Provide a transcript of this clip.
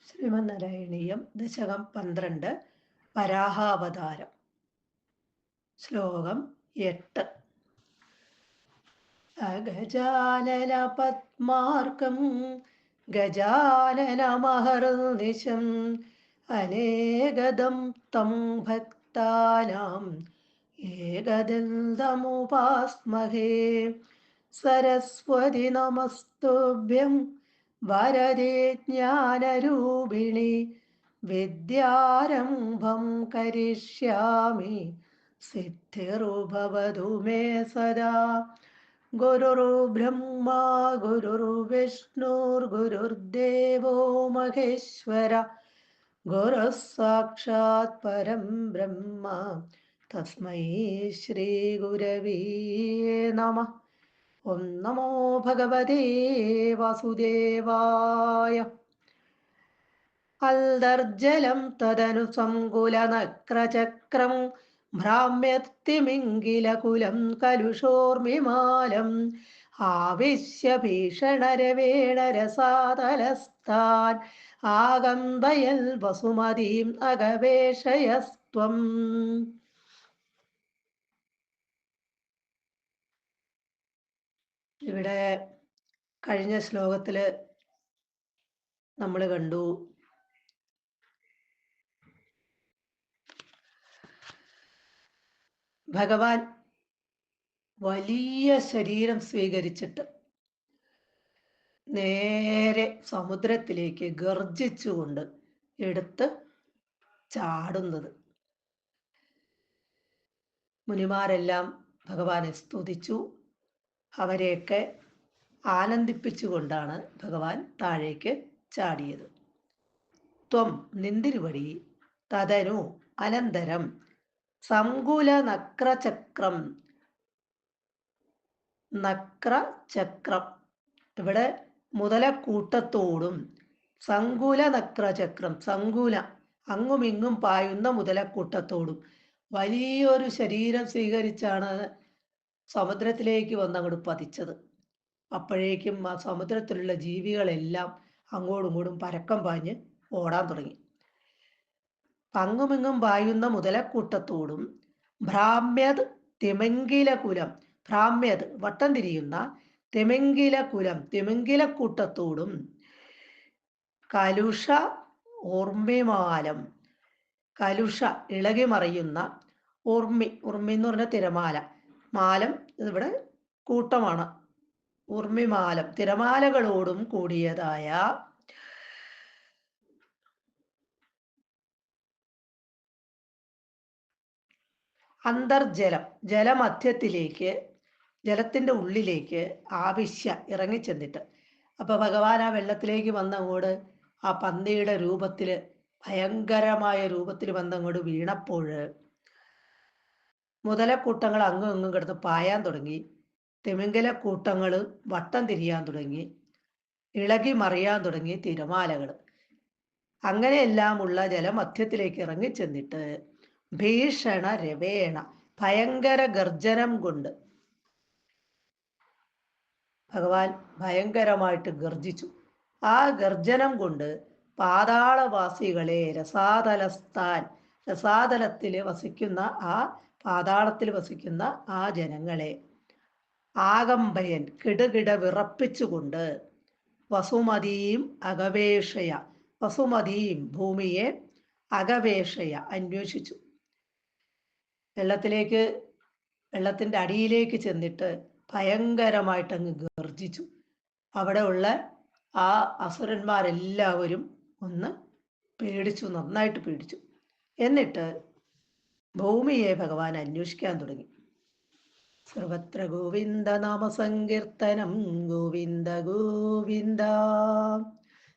ശ്രീമന്നാരായണീയം ദശകം 12 വരാഹാവതാരം. ശ്ലോകം 8. അഗജാനന പത്മാർക്കം ഗജാനനമഹർനിശം അനേകദം തം ഭക്താനാം ഏകദന്തമുപാസ്മഹേ. സരസ്വതി നമസ്തുഭ്യം വരദേ ജ്ഞാനരൂപിണി വിദ്യാരംഭം കരിഷ്യാമി സിദ്ധിർഭവതു മേ സദാ. ഗുരുർബ്രഹ്മ ഗുരുർവിഷ്ണുർഗുരുർദേവോ മഹേശ്വര ഗുരുഃ സാക്ഷാത് പരം ബ്രഹ്മ തസ്മൈ ശ്രീ ഗുരവേ നമഃ. ഓം നമോ ഭഗവതേ വാസുദേവായ. അൽദർജലം തദനു സങ്കുലനക്രചക്രം ഭ്രാമ്യത്തിമിംഗിലകുലം കലുഷോർമിമാലം ആവിശ്യ ഭീഷണരവേണ രസാതലസ്ഥാൻ ആകമ്പയൽ വസുമതീം അഗവേഷയസ്ത്വം. ഇവിടെ കഴിഞ്ഞ ശ്ലോകത്തില് നമ്മൾ കണ്ടു ഭഗവാൻ വലിയ ശരീരം സ്വീകരിച്ചിട്ട് നേരെ സമുദ്രത്തിലേക്ക് ഗർജിച്ചുകൊണ്ട് എടുത്ത് ചാടുന്നത്. മുനിമാരെല്ലാം ഭഗവാനെ സ്തുതിച്ചു. അവരെയൊക്കെ ആനന്ദിപ്പിച്ചുകൊണ്ടാണ് ഭഗവാൻ താഴേക്ക് ചാടിയത്. ത്വം നിന്തിരുവടി തദനു അനന്തരം സങ്കുല നക്രചക്രം. നക്രചക്രം ഇവിടെ മുതലക്കൂട്ടത്തോടും സങ്കുല നക്രചക്രം സങ്കുല അങ്ങുമിങ്ങും പായുന്ന മുതലക്കൂട്ടത്തോടും വലിയൊരു ശരീരം സ്വീകരിച്ചാണ് സമുദ്രത്തിലേക്ക് വന്നങ്ങോട്ട് പതിച്ചത്. അപ്പോഴേക്കും ആ സമുദ്രത്തിലുള്ള ജീവികളെല്ലാം അങ്ങോട്ടും ഇങ്ങോട്ടും പരക്കം പാഞ്ഞ് ഓടാൻ തുടങ്ങി. അങ്ങുമിങ്ങും പായുന്ന മുതലക്കൂട്ടത്തോടും ഭ്രാമ്യത് തിമിംഗിലകുലം, ഭ്രാമ്യത് വട്ടം തിരിയുന്ന തിമിംഗിലകുലം തിമിംഗിലക്കൂട്ടത്തോടും കലുഷ ഊർമിമാലം, കലുഷ ഇളകി മറിയുന്ന, ഊർമി ഉർമി എന്ന് പറഞ്ഞ തിരമാല, മാലം ഇവിടെ കൂട്ടമാണ്, ഊർമിമാലം തിരമാലകളോടും കൂടിയതായ അന്തർജലം ജലമധ്യത്തിലേക്ക്, ജലത്തിന്റെ ഉള്ളിലേക്ക് ആവശ്യ ഇറങ്ങിച്ചെന്നിട്ട്. അപ്പൊ ഭഗവാൻ ആ വെള്ളത്തിലേക്ക് വന്നങ്ങോട് ആ പന്നിയുടെ രൂപത്തില് ഭയങ്കരമായ രൂപത്തിൽ വന്നങ്ങോട് വീണപ്പോൾ മുതലക്കൂട്ടങ്ങൾ അങ്ങും ഇങ്ങും കിടന്ന് പായാൻ തുടങ്ങി. തിമിംഗലക്കൂട്ടങ്ങൾ വട്ടം തിരിയാൻ തുടങ്ങി. ഇളകി മറിയാൻ തുടങ്ങി തിരമാലകൾ. അങ്ങനെയെല്ലാമുള്ള ജലമധ്യത്തിലേക്ക് ഇറങ്ങിച്ചെന്നിട്ട് ഭീഷണ രവേണ ഭയങ്കര ഗർജനം കൊണ്ട് ഭഗവാൻ ഭയങ്കരമായിട്ട് ഗർജിച്ചു. ആ ഗർജനം കൊണ്ട് പാതാളവാസികളെ രസാതലസ്ഥാൻ, രസാതലത്തിൽ വസിക്കുന്ന ആ പാതാളത്തിൽ വസിക്കുന്ന ആ ജനങ്ങളെ ആകമ്പയൻ കിടുകിട വിറപ്പിച്ചുകൊണ്ട് വസുമതിയും അഗവേഷയ, വസുമതിയും ഭൂമിയെ അഗവേഷയ അന്വേഷിച്ചു. വെള്ളത്തിന്റെ അടിയിലേക്ക് ചെന്നിട്ട് ഭയങ്കരമായിട്ട് അങ്ങ് ഗർജിച്ചു. അവിടെ ഉള്ള ആ അസുരന്മാരെല്ലാവരും ഒന്ന് പേടിച്ചു, നന്നായിട്ട് പേടിച്ചു. എന്നിട്ട് ഭൂമിയെ ഭഗവാൻ അന്വേഷിക്കാൻ തുടങ്ങി. സർവത്ര ഗോവിന്ദ നാമ സങ്കീർത്തനം ഗോവിന്ദ ഗോവിന്ദ.